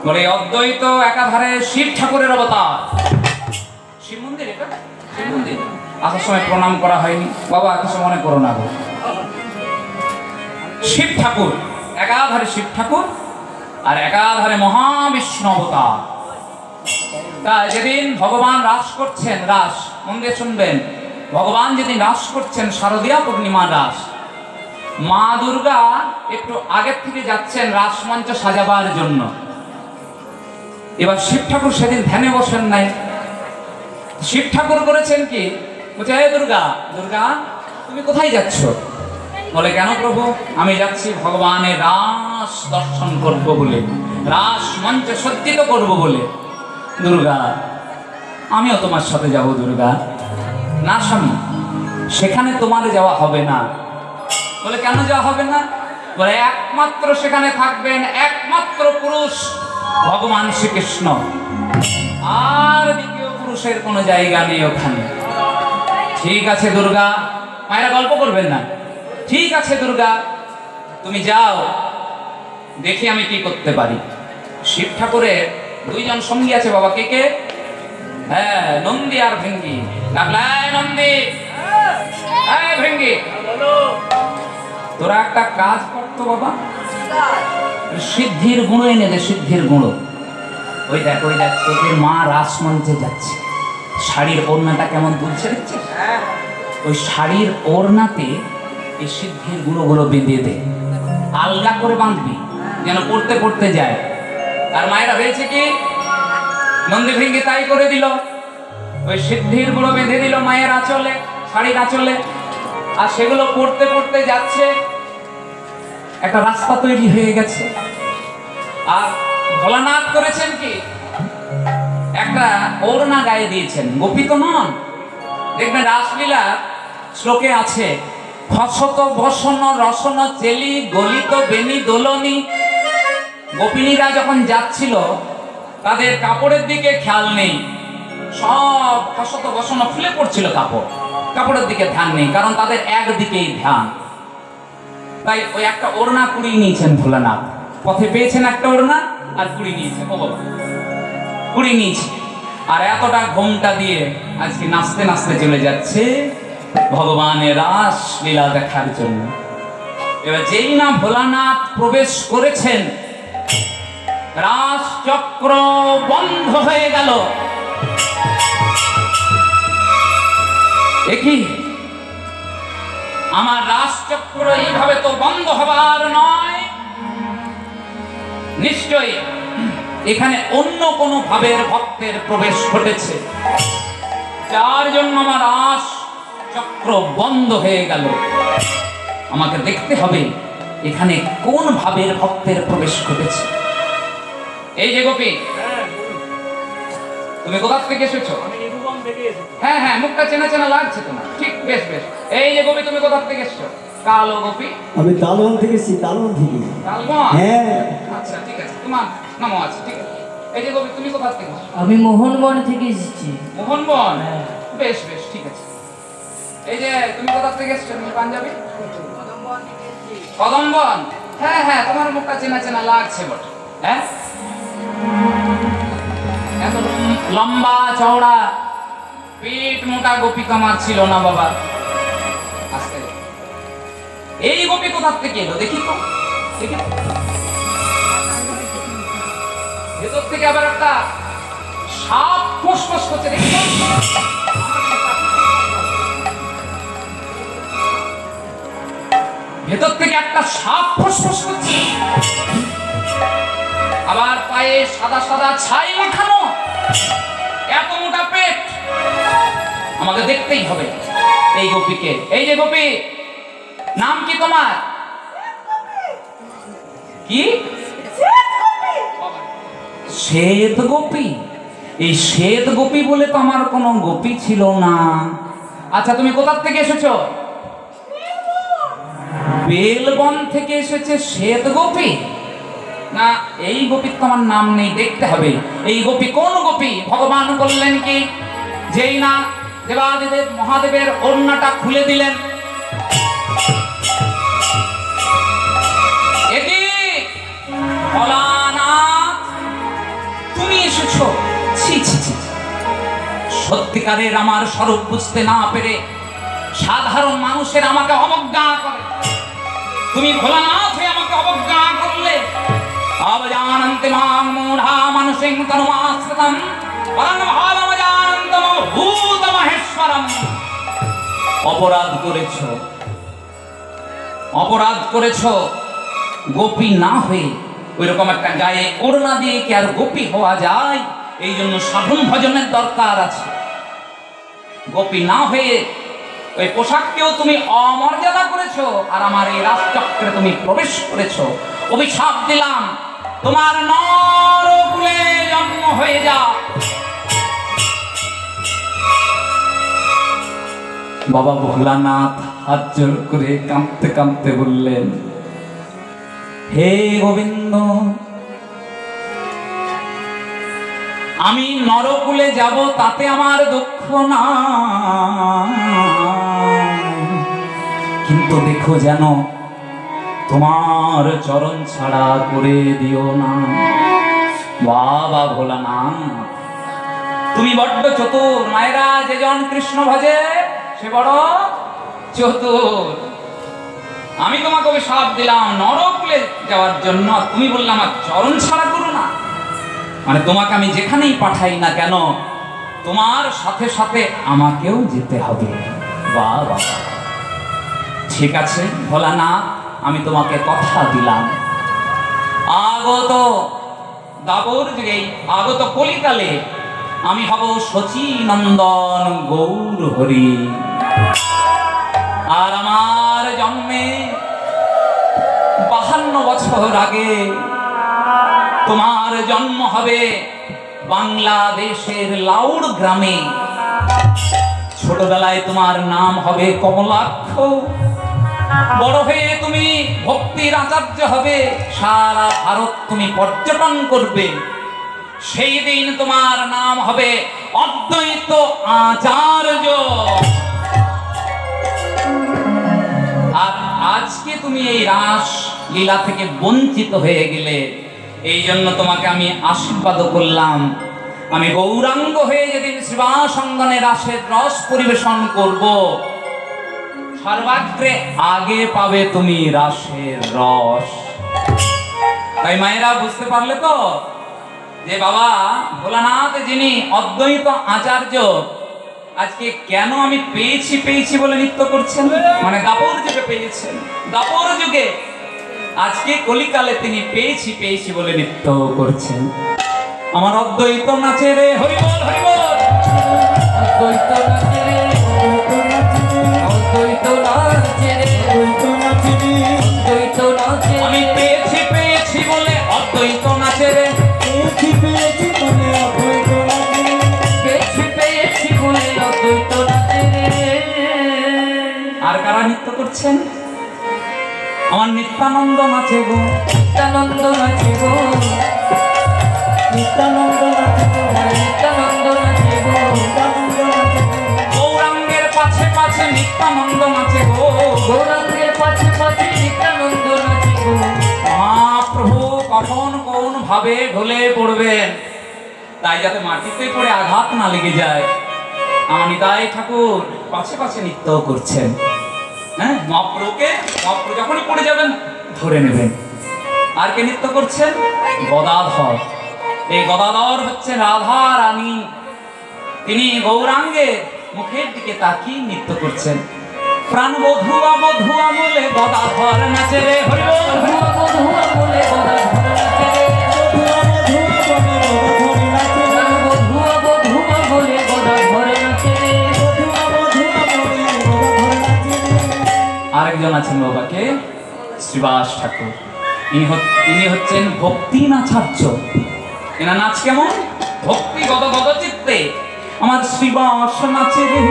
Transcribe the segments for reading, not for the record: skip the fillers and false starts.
বলে অদ্বৈত একাধারে শিব ঠাকুরের অবতার। শিব মন্দির এটা, শিব মন্দির। আসার সময় প্রণাম করা হয়নি, বাবা কিছু মনে করো না গো। শিব ঠাকুর একাধারে শিব ঠাকুর আর একাধারে মহাবিষ্ণু অবতার। তা যেদিন ভগবান রাস করছেন, রাস মন দিয়ে শুনবেন, ভগবান যেদিন রাস করছেন শারদীয়া পূর্ণিমা রাস, মা দুর্গা একটু আগের থেকে যাচ্ছেন রাসমঞ্চ সাজাবার জন্য। এবার শিব ঠাকুর সেদিন ধ্যানে বসেন নাই। শিব ঠাকুর করেছেন কি, বলছে হে দুর্গা, দুর্গা তুমি কোথায় যাচ্ছ? বলে কেন প্রভু? আমি যাচ্ছি ভগবানের রাস দর্শন করব বলে, রাস মঞ্চ সজ্জিত করব বলে। দুর্গা আমিও তোমার সাথে যাব। দুর্গা না স্বামী, সেখানে তোমার যাওয়া হবে না। বলে কেন যাওয়া হবে না? বলে একমাত্র সেখানে থাকবেন একমাত্র পুরুষ ভগবান শ্রীকৃষ্ণ, আর দ্বিতীয় পুরুষের কোনো জায়গা নেই ওখানে। ঠিক আছে দুর্গা, মায়েরা গল্প করবেন না। ঠিক আছে দুর্গা, তুমি যাও, দেখি আমি কি করতে পারি। শিব ঠাকুরের দুইজন সঙ্গী আছে বাবা। কে কে? হ্যাঁ, নন্দী আর ভৃঙ্গি। নন্দী, ভৃঙ্গি, তোরা একটা কাজ করতো বাবা, সিদ্ধির গুঁড়ো এনে দে, সিদ্ধির গুঁড়ো। ওই দেখ, ওই দেখ, তোদের মা রাসমঞ্চে যাচ্ছে, শাড়ির ওড়নাটা কেমন তুলছে দেখছিস? ওই শাড়ির ওড়নাতে এই সিদ্ধির গুঁড়োগুলো বেঁধে দে, আলগা করে বাঁধবি যেন পড়তে পড়তে যায়। আর মায়েরা হয়েছে কি, নন্দী ভৃঙ্গি তাই করে দিল। ওই সিদ্ধির গুঁড়ো বেঁধে দিল মায়ের আঁচলে, শাড়ির আঁচলে, আর সেগুলো পড়তে পড়তে যাচ্ছে। একটা রাস্তা তৈরি হয়ে গেছে। আর ভোলানাথ করেছেন কি, একটা ওড়না গায়ে দিয়েছেন। গোপী তো নন, দেখবেন রাসলীলা শ্লোকে আছে, খসত বসন রসন চেলি গলিত বেনি দোলনি। গোপিনীরা যখন যাচ্ছিল তাদের কাপড়ের দিকে খেয়াল নেই, সব খসত বসন ফুলে পড়ছিল কাপড়, কাপড়ের দিকে ধ্যান নেই, কারণ তাদের একদিকেই ধ্যান। তাই ওই একটা ওড়না কুড়িয়ে নিয়েছেন ভোলানাথ, পথে পেয়েছেন একটা ওড়না আর কুড়িয়ে নিয়েছেন। ও বাবা, কুড়িয়ে নিয়েছে, আর এতটা ঘোমটা দিয়ে আজকে নাচতে নাচতে চলে যাচ্ছে ভগবানের রাস লীলা দেখার জন্য। এবার যেই না ভোলানাথ প্রবেশ করেছেন, রাস চক্র বন্ধ হয়ে গেল। একই আমার রাসচক্র এইভাবে তো বন্ধ হবার নয়, নিশ্চয়ই এখানে অন্য কোনো ভাবের ভক্তের প্রবেশ ঘটেছে, যার জন্য আমার রাস চক্র বন্ধ হয়ে গেল। আমাকে দেখতে হবে এখানে কোন ভাবের ভক্তের প্রবেশ ঘটেছে। এই যে গোপী, তুমি কোথা থেকে এসেছো? হ্যাঁ হ্যাঁ, মুখটা চেনা চেনা লাগছে তোমার। ঠিক, বেশ বেশ। এই যে গোপী, তুমি কোথা থেকে এসেছো? কালো গোপী। আমি তালবন থেকে এসেছি। তালবন থেকে। তালবন? হ্যাঁ। আচ্ছা ঠিক আছে, তোমার নামও আছে। ঠিক আছে। এই যে গোপী, তুমি কোথা থেকে এসেছো? আমি মোহনবন থেকে এসেছি। মোহনবন? বেশ বেশ, ঠিক আছে। এই যে তুমি কোথা থেকে এসেছো? তুমি পাঞ্জাবি? কদমবন? হ্যাঁ হ্যাঁ, তোমার মুখটা চেনা চেনা লাগছে বটে। হ্যাঁ, এত লম্বা চওড়া পেট মোটা গোপী তোমার ছিল না বাবা। আস্তে, এই গোপী কোথা থেকে এলো দেখি তো, দেখি তো। ভেতর থেকে আবার একটা সাপ ফোঁস করছে, দেখি তো। ভেতর থেকে একটা সাপ ফোঁস করছে, আবার পায়ে সাদা সাদা ছাই মাখানো, এত মোটা পেট। আমাকে দেখতেই হবে এই গোপীকে। এই যে গোপী, নাম কি তোমার? কি? শ্বেত গোপী? এই শ্বেত গোপী বলে তো আমার কোনো গোপী ছিল না। আচ্ছা, তুমি কোথা থেকে এসেছো? বেলবন থেকে এসেছে শ্বেত গোপী? না, এই গোপীর তো আমার নাম নেই, দেখতে হবে এই গোপী কোন গোপী। ভগবান বললেন কি, যেই না দেবাদিদেব মহাদেবের ওড়নাটা খুলে দিলেন, একই ভোলানাথ সত্যিকারের আমার স্বরূপ বুঝতে না পেরে সাধারণ মানুষের আমাকে অবজ্ঞা করে। তুমি ভোলানাথ হয়ে আমাকে অবজ্ঞা করলে। অবজানন্তি মাং মূঢ়া মানুষিং তনুমাশ্রিতম পরং ভাবম জানন্তম ভূত মহেশ্বরম। অপরাধ করেছো, অপরাধ করেছো। গোপী না হয়ে ওইরকম একটা গায়ে ওড়না দিয়ে কি আর গোপী হওয়া যায়? এই জন্য সাধন ভজনের দরকার আছে। গোপী না হয়ে ওই পোশাককেও তুমি অমর্যাদা করেছো, আর আমার এই রাজচক্রে তুমি প্রবেশ করেছো। অভিশাপ দিলাম, তোমার নরকুলে জন্ম হয়ে যা। বাবা ভোলানাথ হাত জোর করে কাঁদতে কাঁদতে বললেন, হে গোবিন্দ, আমি নরকুলে যাব তাতে আমার দুঃখ না, কিন্তু দেখো যেন তোমার চরণ ছাড়া করে দিও না। বাবা ভোলানাথ, তুমি বড্ড চতুর। মায়েরা যেজন কৃষ্ণ ভজে সে বড় চতুর। আমি তোমাকে অভিশাপ দিলাম নরকুলে যাওয়ার জন্য, তুমি বললে আমার চরণ ছাড়া করো না। মানে তোমাকে আমি যেখানেই পাঠাই না কেন, তোমার সাথে সাথে আমাকেও যেতে হবে। বাবা, ঠিক আছে ভোলানাথ, আমি তোমাকে কথা দিলাম। আগত দাবর যুগে, আগত কলিকালে আমি হব শচী নন্দন গৌর হরি। আর আমার জন্মে 52 বছর আগে তোমার জন্ম হবে বাংলাদেশের লাউড় গ্রামে। ছোটবেলায় তোমার নাম হবে কমলাক্ষ। বড় হয়ে তুমি ভক্তির আচার্য হবে, সারা ভারত তুমি পর্যটন করবে। সেই দিন তোমার নাম হবে অদ্বৈত আচার্য। আর আজকে তুমি এই রাস লীলা থেকে বঞ্চিত হয়ে গেলে, এই জন্য তোমাকে আমি আশীর্বাদ করলাম। আমি গৌরাঙ্গ হয়ে যেদিন শিবাসঙ্গনে রাসের রস পরিবেশন করব, সর্বাগ্রে আগে পাবে তুমি রাসের রস। তাই মায়েরা বুঝতে পারলে তো যে বাবা ভোলানাথ যিনি অদ্বৈত আচার্য, আজকে কেন আমি পেয়েছি পেয়েছি বলে নৃত্য করছেন? মানে দাপর যুগে পেয়েছেন, দাপর যুগে। আজকে কলিকালে তিনি পেয়েছি পেয়েছি বলে নৃত্য করছেন। আমার অদ্বৈত নাচে রে, হরি বল হরি বল। অদ্বৈত নাচে রে, অদ্বৈত নাচে রে, অদ্বৈত নাচে। আমি পেয়েছি পেয়েছি বলে অদ্বৈত নাচে রে, পেয়েছি পেয়েছি বলে অদ্বৈত নাচে রে, পেয়েছি পেয়েছি বলে অদ্বৈত নাচে রে। আর কারা নৃত্য করছেন? আমার নিত্যানন্দ নাচে গো, নিত্যানন্দ নাচে গো, নিত্যানন্দ নাচে গো, নিত্যানন্দ নাচে গো, নিত্যানন্দ নাচে গো। গৌরাঙ্গের পাছে পাছে নিত্যানন্দ নাচে গো, গৌরাঙ্গের পাছে পাছে নিত্যানন্দ নাচে গো। মহাপ্রভু কখন কোন ভাবে ঢলে পড়বেন, তাই যাতে মাটিতে পড়ে আঘাত না লেগে যায়, আমার নিতাই ঠাকুর পাছে পাছে নৃত্য করছেন। হ্যাঁ, মহাপ্রভুকে, মহাপ্রভু যখনই পড়ে যাবেন ধরে নেবেন। আর কে নৃত্য করছেন? গদাধর। এই গদাধর হচ্ছে রাধা রানী। তিনি গৌরাঙ্গের মুখের দিকে তাকিয়ে নৃত্য করছেন। প্রাণ বধুয়া বধুয়া বলে গদাধর নাচে রে, হরি বল। বধুয়া বধুয়া বলে গদাধর নাচে রে, বধুয়া বধুয়া বলে গদাধর নাচে রে, বধুয়া বধুয়া বলে গদাধর নাচে রে, বধুয়া বধুয়া বলে গদাধর নাচে রে। আরেকজন আছেন বাবাকে শ্রীবাস ঠাকুর। ইনি হচ্ছেন ভক্তি নাচার্য। এনার নাচ কেমন? ভক্তি গদ গদ চিত্তে। আমার শ্রীবাস নাচে রে,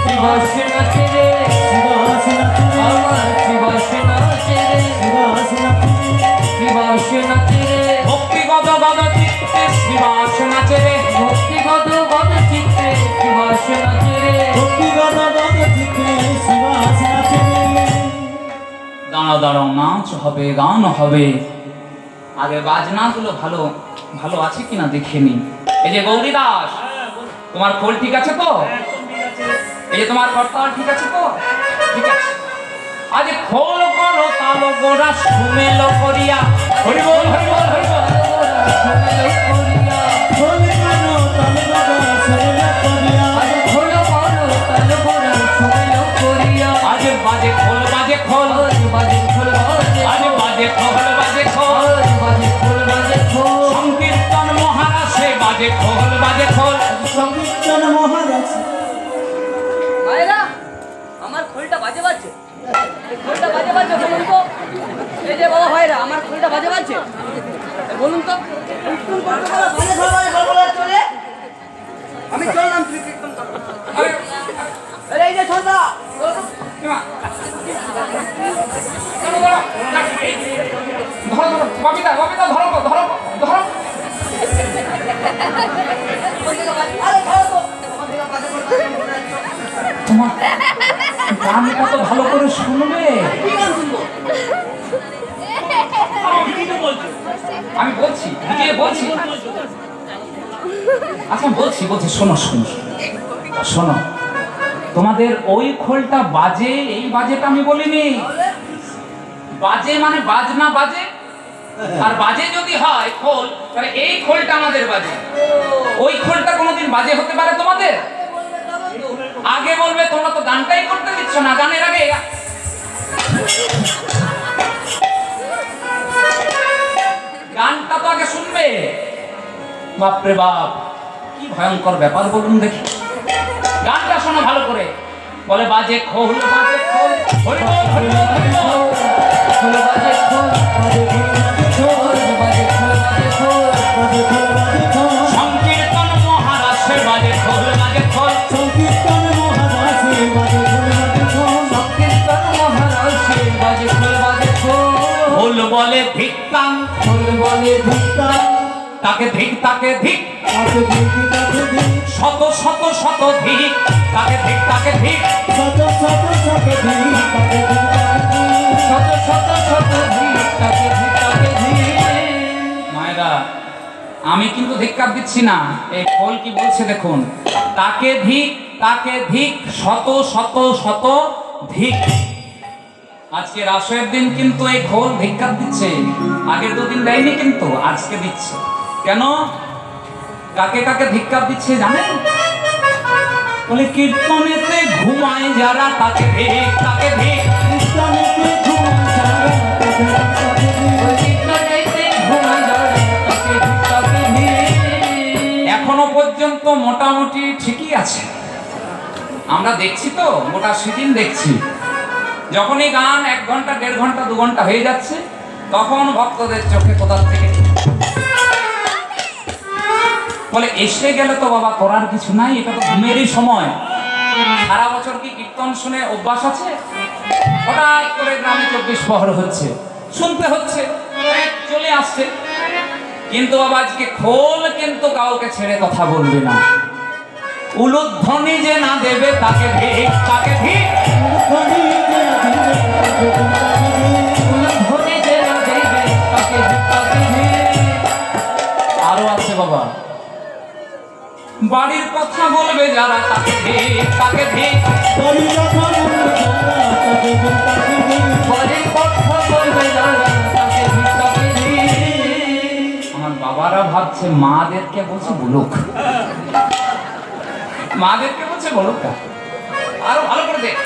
শ্রীবাস নাচে রে, শ্রীবাস নাচে রে, আমার শ্রীবাস নাচে রে, শ্রীবাস নাচে রে, শ্রীবাস নাচে রে। ভক্তি গদ গদ চিত্তে শ্রীবাস নাচে রে, ভক্তি গদ গদ চিত্তে শ্রীবাস নাচে রে, ভক্তি গদ গদ চিত্তে শ্রীবাস নাচে রে। দাঁড়াও দাঁড়াও, নাচ হবে, গান হবে। আগে বাজনাগুলো ভালো ভালো আছে কিনা দেখে নি। এই যে গৌরীদাস, তোমার খোল ঠিক আছে তো? এই যে তোমার করতাল ঠিক আছে তো? ঠিক আছে। আজ খোল করো তাল গোড়া সুমেল করিয়া, হরি বল হরি বল হরি বল, সুমেল করিয়া, খোল করো তাল গোড়া সুমেল করিয়া, আজ খোল করো তাল গোড়া সুমেল করিয়া, আজ বাজে খোল বাজে খোল, আজ বাজে খোল বাজে, আজ বাজে খোল বাজে খোল, আজ বাজে খোল বাজে খোল, সংকীর্তন মহারাসে বাজে খোল বাজে খোল। সংকীর্তন মহারাজ। মায়েরা আমার খোলটা বাজে বাজছে, এই খোলটা বাজে বাজছে বলুন তো। এই যে বাবা ভাইরা আমার খোলটা বাজে বাজছে, বলুন তো। কীর্তন করতে বলো, বাজে খোল বাজে খোল বলে চলে। আমি চললাম, তুই কীর্তন কর। আরে, এই যে ছোটদা, এমা। ধরো, ধরো, ধরো, ধরো, ববিতা, ববিতা, ধরো, ধরো, ধরো। আরে ধরো তো। আমার দিকে বাজে খোল বাজে খোল বলে আসছো। তোমার গানটা তো ভালো করে শুনবে। কি গান শুনবো? আমি বলছি, বুঝিয়ে বলছি। আচ্ছা বলছি বলছি, শোনো শোনো শোনো, তোমাদের ওই খোলটা বাজে, এই বাজেটা আমি বলিনি। বাজে মানে বাজনা বাজে, আর বাজে যদি হয় খোল, তাহলে এই খোলটা আমাদের বাজে। ওই খোলটা কোনোদিন বাজে হতে পারে তোমাদের? আগে বলবে, তোমরা তো গানটাই করতে দিচ্ছ না, গানের আগে গানটা তো আগে শুনবে। বাপরে বাপ, কি ভয়ঙ্কর ব্যাপার বলুন দেখি। গানটা শোনো ভালো করে। বলে বাজে খোল বাজে খোল, হরি বল হরি বল হরি বল, খোল বাজে খোল, খোল বাজে খোল বাজে খোল, বাজে খোল বাজে খোল, সংকীর্তন মহারাষ্ট্রে বাজে খোল বাজে খোল, সংকীর্তন মহারাজে বাজে খোল বাজে খোল, সংকীর্তন মহারাষ্ট্রে বাজে খোল বাজে খোল, খোল বলে ধিক্কাং, খোল বলে ধিক্কার, তাকে ধিক তাকে ধিক, তাকে ধিক তাকে ধিক, শত শত শত ধিক, তাকে ধিক তাকে ধিক। শত শত শত ধিক, তাকে ধিক তাকে ধিক, শত শত শত ভিড় তাকে ভিড় ভিড়। মায়েরা, আমি কিন্তু ধিক্কার দিচ্ছি না। এই খোল কি বলছে দেখুন, তাকে ধিক তাকে ধিক, শত শত শত ধিক। আজকে রাসের দিন কিন্তু এই খোল ধিক্কার দিচ্ছে। আগের দুদিন দেয়নি, কিন্তু আজকে দিচ্ছে। কেন? কাকে কাকে ধিক্কার দিচ্ছে জানেন? বলে কীর্তনেতে ঘুমায় যারা, তাকে ধিক তাকে ধিক। ইসলামেতে ঘুমায় যারা, তাকে ধিক তাকে ধিক, ওই কীর্তনেতে ঘুমায় যারা, তাকে ভিড় তাকে ভিড়। এখনো পর্যন্ত মোটামুটি ঠিকই আছে। আমরা দেখছি তো, গোটা সেদিন দেখছি। যখনই গান 1 ঘন্টা 1.5 ঘন্টা 2 ঘন্টা হয়ে যাচ্ছে, তখন ভক্তদের চোখে কোথা থেকে বলে এসে গেলে তো বাবা করার কিছু নাই, এটা তো ঘুমেরই সময়। সারা বছর কি কীর্তন শুনে অভ্যাস আছে? হঠাৎ করে গ্রামে 24 প্রহর হচ্ছে, শুনতে হচ্ছে, চলে আসছে। কিন্তু বাবা আজকে খোল কিন্তু কাউকে ছেড়ে কথা বলবে না। উলুধ্বনি যে না দেবে, তাকে ধিক তাকে ধিক। ধনী যে দিবে, তাকে ধিক তাকে ধিক, ধনে যে না দেবে তাকে ভিড় তাকে ভিড়। আরো আছে বাবা, বাড়ির কথা বলবে যারা, তাকে ধিক তাকে ধিক। বাড়ির কথা বলবে যারা, তাকে ধিক তাকে ধিক, বাড়ির কথা বলবে যারা, তাকে ভিড় তাকে ভিড়। আমার বাবারা ভাবছে মাদেরকে বলছে বলুক, মাদেরকে বলছে বলুক, আরো ভালো করে দেখ।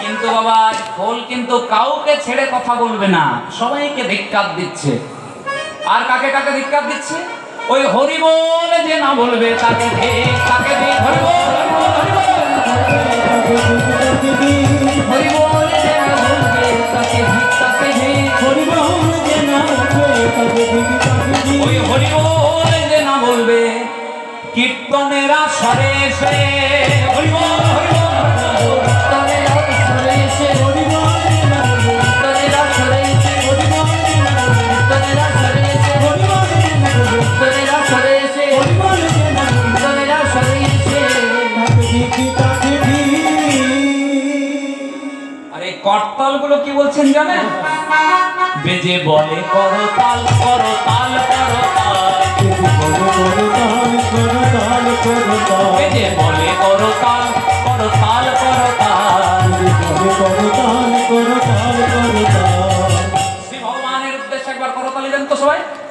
কিন্তু বাবা খোল কিন্তু কাউকে ছেড়ে কথা বলবে না, সবাইকে ধিক্কার দিচ্ছে। আর কাকে কাকে ধিক্কার দিচ্ছে? ওই হরি বল যে না বলবে, তাকে ধিক তাকে ধিক। হরি বল হরি বল হরি বল। তাকে ধিক তাকে ধিক, হরি বল যে না বলবে তাকে ভিড় তাকে ভিড়। হরি বল যে না বলবে, তাকে ধিক তাকে ধিক, ওই হরি বল যে না বলবে, কীর্তনেরা সরে এসে হরি বল হরি বল হরি বল। তনেরা সরে এসে, হরি বল যে না বলবে, তনেরা সরে এসে, হরি বল যে না বলবে, তনেরা সরে এসে, হরি বল যে না বলবে, তনেরা সরে এসে, হরি বল যে না বলবে, তনেরা সরে এসে। তাকে ধিক তাকে ধিক। আর এই করতাল গুলো কি বলছেন জানেন? বেজে বলে করো তাল করো তাল করো তাল, করো তাল করো তাল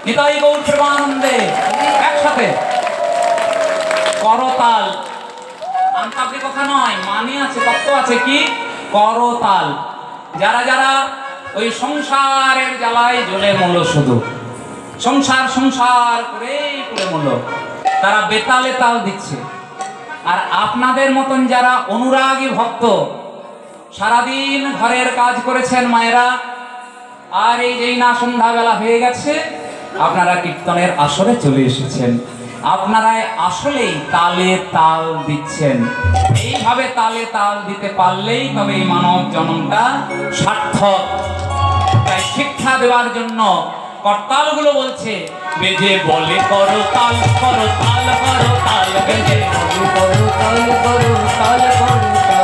নিতাই গৌর প্রেমানন্দে একসাথে করতাল। আনকাপড়ি কথা নয়, মানে আছে, তত্ত্ব আছে। কি করতাল? যারা যারা ওই সংসারের জ্বালায় জ্বলে মূল, শুধু সংসার সংসার করেই পুড়ে মূল, তারা বেতালে তাল দিচ্ছে। আর আপনাদের মতন যারা অনুরাগী ভক্ত, সারাদিন ঘরের কাজ করেছেন মায়েরা, আর এই যেই না সন্ধ্যাবেলা হয়ে গেছে, আপনারা কীর্তনের আসরে চলে এসেছেন। আপনারা আসলেই তালে তাল দিচ্ছেন। এইভাবে তালে তাল দিতে পারলেই তবে এই মানব জন্মটা সার্থক। তাই শিক্ষা দেওয়ার জন্য করতালগুলো বলছে, বেজে বলে করো তাল, করো তাল, করো তাল, বেজে করো তাল করো তাল করো তাল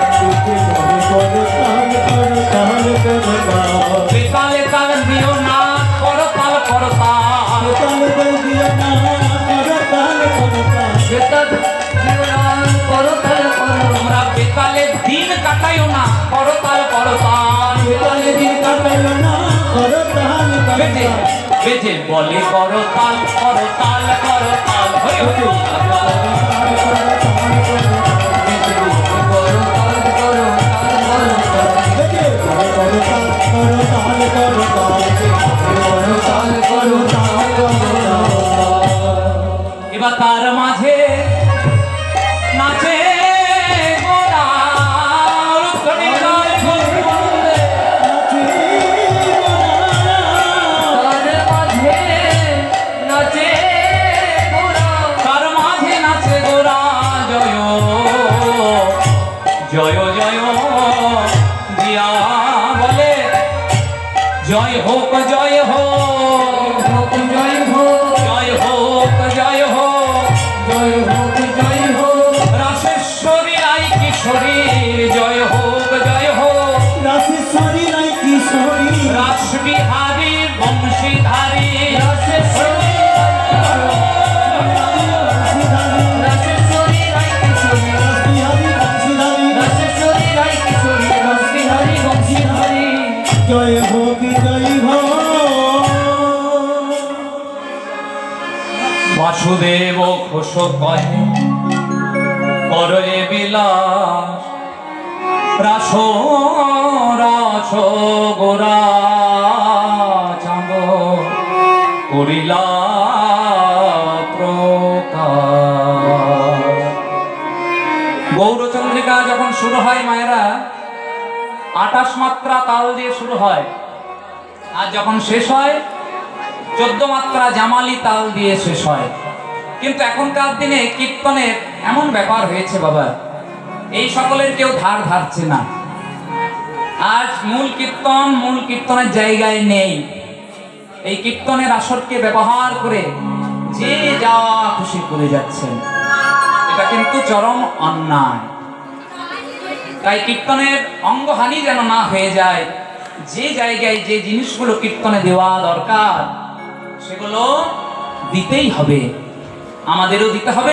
বেতালে তাল দিও না, করো তাল, করো তাল। বেতাল জীবন করো তাল করো তোমরা বেতালে দিন কাটাইও না, করো তাল, করো তাল। বেজে বেজে বলে করো তাল, করো তাল, করো তাল। হরি হরি বল। করো তাল করো তাল করো এবার তার মাঝে নাচে গোরা, রুক্মিণী জয় গোবিন্দে। তার মাঝে নাচে গোরা তার মাঝে নাচে গোরা, জয় জয় জয় দিয়া বলে, জয় হোক জয় হোক, জয় হোক জয় হোক জয় হোক, জয় হোক জয় হোক রাসেশ্বরী রাই কিশোরীর জয় হোক জয় হোক, রাসবিহারী বংশীধারী রাসেশ্বরী রাই কিশোরী রাসেশ্বরী রাই কিশোরী রাসবিহারী বংশীধারী জয় হোক জয় হোক বাসুদেব ঘোষ কহে করে বিলাস, রাস রাস গোরা চাঁদ করিলা প্রকাশ। গৌরচন্দ্রিকা যখন শুরু হয় মায়েরা, 28 মাত্রা তাল দিয়ে শুরু হয়, আর যখন শেষ হয় 14 মাত্রা জামালি তাল দিয়ে শেষ হয়। কিন্তু এখনকার দিনে কীর্তনের এমন ব্যাপার হয়েছে বাবা, এই সকলের কেউ ধার ধারছে না। আজ মূল কীর্তনের জায়গায় নেই। এই কীর্তনের আসরকে ব্যবহার করে যে যা খুশি করে যাচ্ছেন, এটা কিন্তু চরম অন্যায়। তাই কীর্তনের অঙ্গহানি যেন না হয়ে যায়, যে জায়গায় যে জিনিসগুলো কীর্তনে দেওয়া দরকার সেগুলো দিতেই হবে, আমাদেরও দিতে হবে।